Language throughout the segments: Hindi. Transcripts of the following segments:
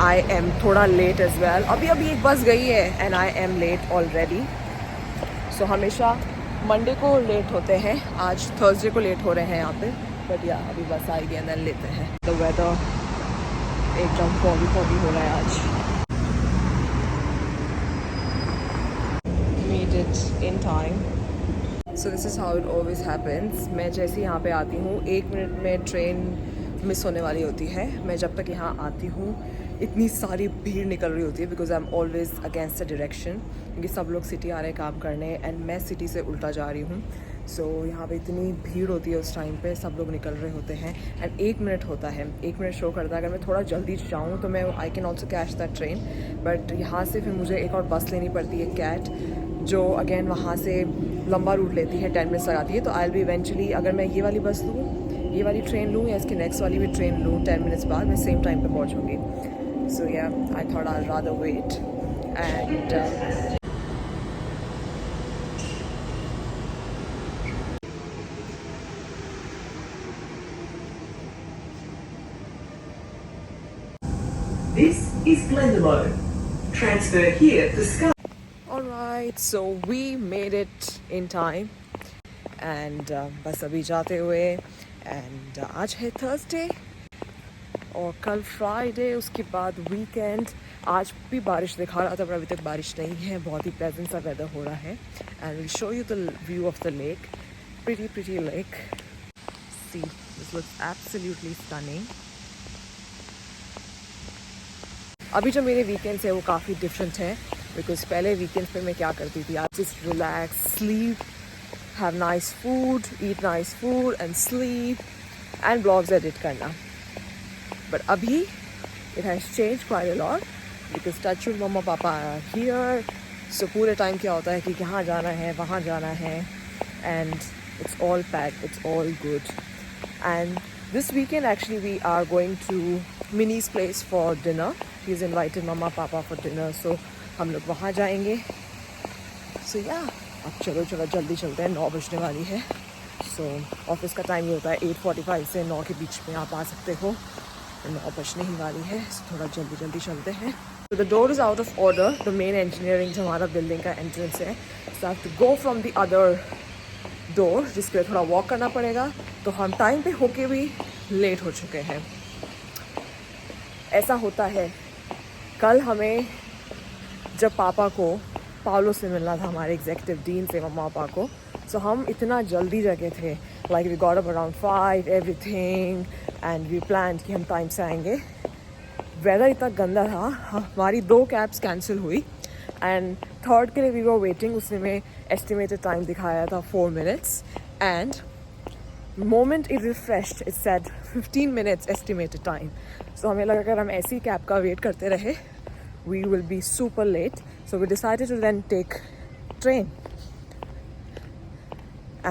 आई एम थोड़ा लेट एज वेल. अभी एक बस गई है and I am late already. So हमेशा मंडे को लेट होते हैं, आज थर्सडे को लेट हो रहे हैं यहाँ पे. बट या अभी बस आएगी एंड देन लेते हैं. द वेदर एकदम फॉगी हो रहा है आज. Made it in time. So this is how it always happens. मैं जैसे यहाँ पे आती हूँ 1 मिनट में ट्रेन मिस होने वाली होती है. मैं जब तक यहाँ आती हूँ इतनी सारी भीड़ निकल रही होती है because I am always against the direction, क्योंकि सब लोग सिटी आ रहे हैं काम करने एंड मैं सिटी से उल्टा जा रही हूँ. सो यहाँ पे इतनी भीड़ होती है उस टाइम पे, सब लोग निकल रहे होते हैं एंड 1 मिनट होता है, 1 मिनट शो करता है. अगर मैं थोड़ा जल्दी जाऊँ तो मैं I can also catch that train. But यहाँ से फिर मुझे एक और बस लेनी पड़ती है कैट, जो अगेन वहाँ से लंबा रूट लेती है, 10 मिनट्स लगाती है. तो आई विल बी इवेंचुअली, अगर मैं ये वाली बस लूँ, ये वाली ट्रेन लूँ या इसकी नेक्स्ट वाली भी ट्रेन लूँ, 10 मिनट्स बाद मैं सेम टाइम पे पहुँचूँगी. So yeah I thought I rather wait and This is Glendalough. Transfer here for Sky. Alright, so we made it in time and बस अभी जाते हुए and आज है थर्सडे और कल फ्राइडे, उसके बाद वीकेंड. आज भी बारिश दिखा रहा था पर अभी तक बारिश नहीं है, बहुत ही प्लेजेंट सा वेदर हो रहा है. And will show you the view of the lake. Pretty lake. See, this looks absolutely stunning. अभी जो मेरे वीकेंड्स है वो काफ़ी डिफरेंट है बिकॉज पहले वीकेंड्स पे मैं क्या करती थी, आज just relax, sleep, have nice food, eat nice food and sleep and blogs edit करना. बट अभी it has change quite a lot because touch wood mamma papa here. सो पूरे टाइम क्या होता है कि यहाँ जाना है, वहाँ जाना है and it's all packed, it's all good. And this weekend actually we are going to Minnie's place for dinner. He's invited mama papa for dinner, so हम लोग वहाँ जाएंगे. So yeah, अब चलो जल्दी चलते हैं, 9 बजने वाली है. So ऑफिस का टाइम ये होता है 8:45 से 9 के बीच में आप आ सकते हो. 9 बजने ही वाली है, so थोड़ा जल्दी चलते हैं. So the door is out of order. The main engineering जो हमारा बिल्डिंग का एंट्रेंस है, so I have to go from the other door, जिसके लिए थोड़ा वॉक करना पड़ेगा. तो हम टाइम पे होके भी लेट हो चुके हैं. ऐसा होता है, कल हमें जब पापा को पाउलो से मिलना था, हमारे एग्जीक्यूटिव डीन से मम्मा पापा को, सो हम इतना जल्दी जगे थे, like we got up around 5 everything and we plan कि हम टाइम से आएंगे. वेदर इतना गंदा था, हमारी 2 कैब्स कैंसिल हुई एंड थर्ड के लिए वी वर वेटिंग. उसने में एस्टिमेटेड टाइम दिखाया था 4 minutes and moment it refreshed it said 15 minutes estimated time. So हमें लगा अगर हम ऐसी कैब का वेट करते रहे we will be super late. So we decided to then take train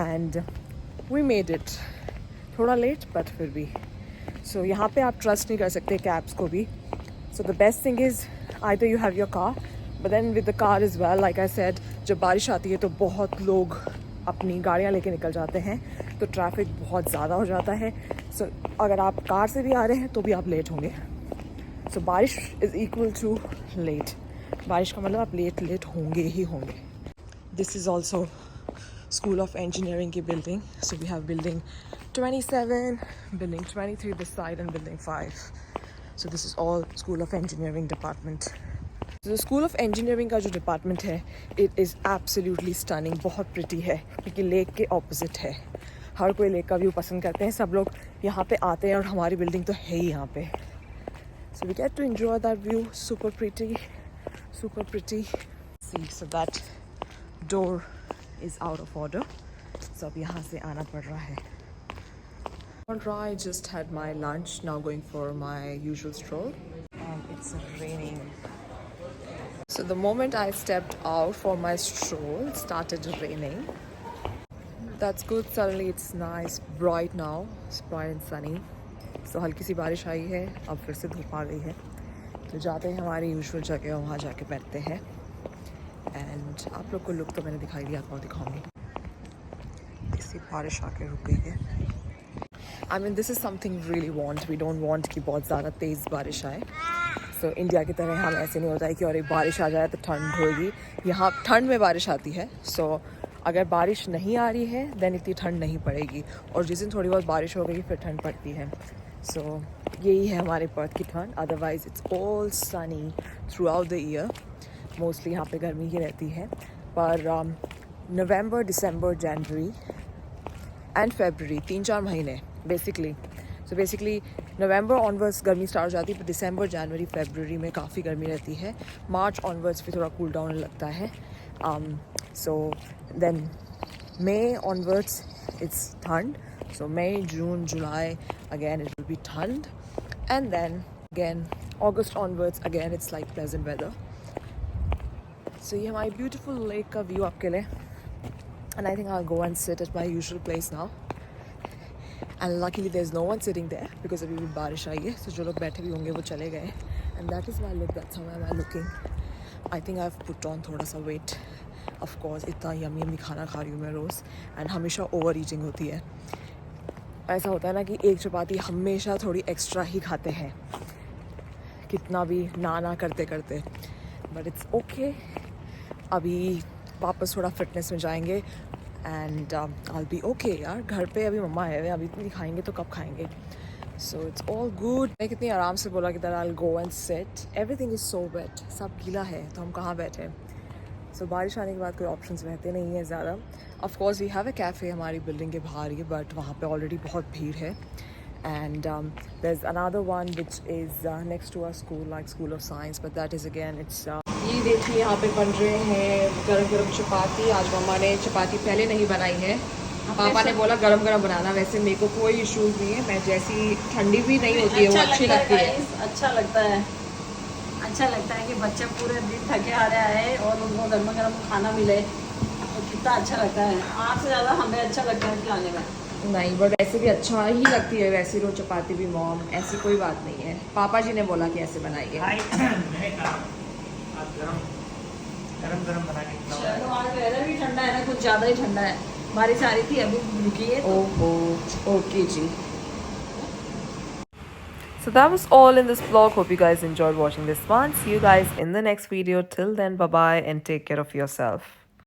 and we made it. थोड़ा लेट but फिर भी. So यहाँ पे आप ट्रस्ट नहीं कर सकते कैब्स को भी. So the best thing is either you have your car, but then with the car as well, like I said, जब बारिश आती है तो बहुत लोग अपनी गाड़ियाँ लेके निकल जाते हैं, तो ट्रैफिक बहुत ज़्यादा हो जाता है. सो अगर आप कार से भी आ रहे हैं तो भी आप लेट होंगे. सो बारिश इज़ इक्वल टू लेट. बारिश का मतलब आप लेट होंगे ही होंगे. This is also school of engineering की building. So we have building 27, building 23 this side and building 5. So this is all school of engineering department. तो स्कूल ऑफ इंजीनियरिंग का जो डिपार्टमेंट है इट इज़ एब्सोल्युटली स्टनिंग. बहुत प्रिटी है क्योंकि लेक के ऑपोजिट है. हर कोई लेक का व्यू पसंद करते हैं, सब लोग यहाँ पे आते हैं और हमारी बिल्डिंग तो है ही यहाँ पे. So we get to enjoy that view. Super pretty. See, so that door is out of order. So अब यहाँ से आना पड़ रहा है. Alright, just had my lunch, now going for my usual stroll and it's raining. So the moment I stepped out for my stroll, it started raining. That's good. Suddenly it's nice, bright now. It's bright and sunny. So हल्की सी बारिश आई है, अब फिर से धूप आ गई है. तो जाते हैं हमारी यूजुअल जगह, वहाँ जाके बैठते हैं. एंड आप लोग को लुक तो मैंने दिखाई दिया, और दिखाऊंगी. इसी बारिश आके रुक गई है. I mean, this is something we really want. We don't want कि बहुत ज़्यादा तेज़ बारिश आए. सो इंडिया की तरह हम ऐसे नहीं होता है कि और एक बारिश आ जाए तो ठंड होगी। यहाँ ठंड में बारिश आती है। सो अगर बारिश नहीं आ रही है देन इतनी ठंड नहीं पड़ेगी, और जिस दिन थोड़ी बहुत बारिश हो गई फिर ठंड पड़ती है। सो यही है हमारे पर्थ की ठंड। Otherwise it's all Sunny through out the year. Mostly यहाँ पे गर्मी ही रहती है, पर नवंबर, दिसंबर, जनवरी एंड फेबररी 3-4 महीने बेसिकली। सो बेसिकली नवंबर ऑनवर्ड्स गर्मी स्टार्ट हो जाती है, पर दिसंबर, जनवरी, फेबररी में काफ़ी गर्मी रहती है। मार्च ऑनवर्ड्स फिर थोड़ा कूल डाउन लगता है। So then May onwards it's ठंड. So May, June, July again it will be ठंड, and then again August onwards again it's like pleasant weather. So ये हमारी beautiful lake का view आपके लिए, and I think I'll go and sit at my usual place now. And luckily there's no one sitting there because अभी भी बारिश आई है, so जो लोग बैठे भी होंगे वो चले गए. And that is my look. That's how am I looking. I think I've put on थोड़ा सा weight. Of course इतना यम्मी यम्मी खाना खा रही हूँ मैं रोज़, and हमेशा ओवर ईटिंग होती है. ऐसा होता है ना कि एक चपाती हमेशा थोड़ी एक्स्ट्रा ही खाते हैं, कितना भी ना करते करते. But it's okay. अभी वापस थोड़ा फिटनेस में जाएंगे एंड आई बी ओके. यार घर पे अभी मम्मा आए हुए, अभी इतनी खाएंगे तो कब खाएंगे. So it's all good. मैं कितनी आराम से बोला कि I will go and set. Everything is so wet. सब गीला है तो हम कहाँ बैठे. सो बारिश आने के बाद कोई ऑप्शंस रहते नहीं है ज़्यादा. Of course we have a cafe हमारी बिल्डिंग के बाहर ही, बट वहाँ पे ऑलरेडी बहुत भीड़ है. And there is another one which is next to a school, like school of science, but that is again it's. ये देखिए यहाँ पे बन रहे हैं गरम गरम चपाती. आज मम्मा ने चपाती पहले नहीं बनाई है. पापा ने बोला गरम गरम बनाना. वैसे मेरे को कोई इशूज़ नहीं है, मैं जैसी ठंडी भी नहीं होती है वो अच्छी लगती है. अच्छा लगता है. अच्छा लगता है कि बच्चे पूरे दिन थके आ रहे हैं और उनको गर्मा गर्म खाना मिले तो कितना अच्छा लगता है. आपसे ज़्यादा हमें अच्छा लगता है खिलाने में. नहीं, बट ऐसे भी अच्छा ही लगती है वैसे रो चपाती भी मॉम. ऐसी कोई बात नहीं है. पापा जी ने बोला कि ऐसे बनाइए. गरम गरम बना के खिलाओ. चलो आज वेदर भी ठंडा है ना, कुछ ज़्यादा ही ठंडा है. बारिश आ रही थी अभी रुकी है. ओहो, ओके जी. So that was all in this vlog. Hope you guys enjoyed watching this one. See you guys in the next video. Till then, bye bye and take care of yourself.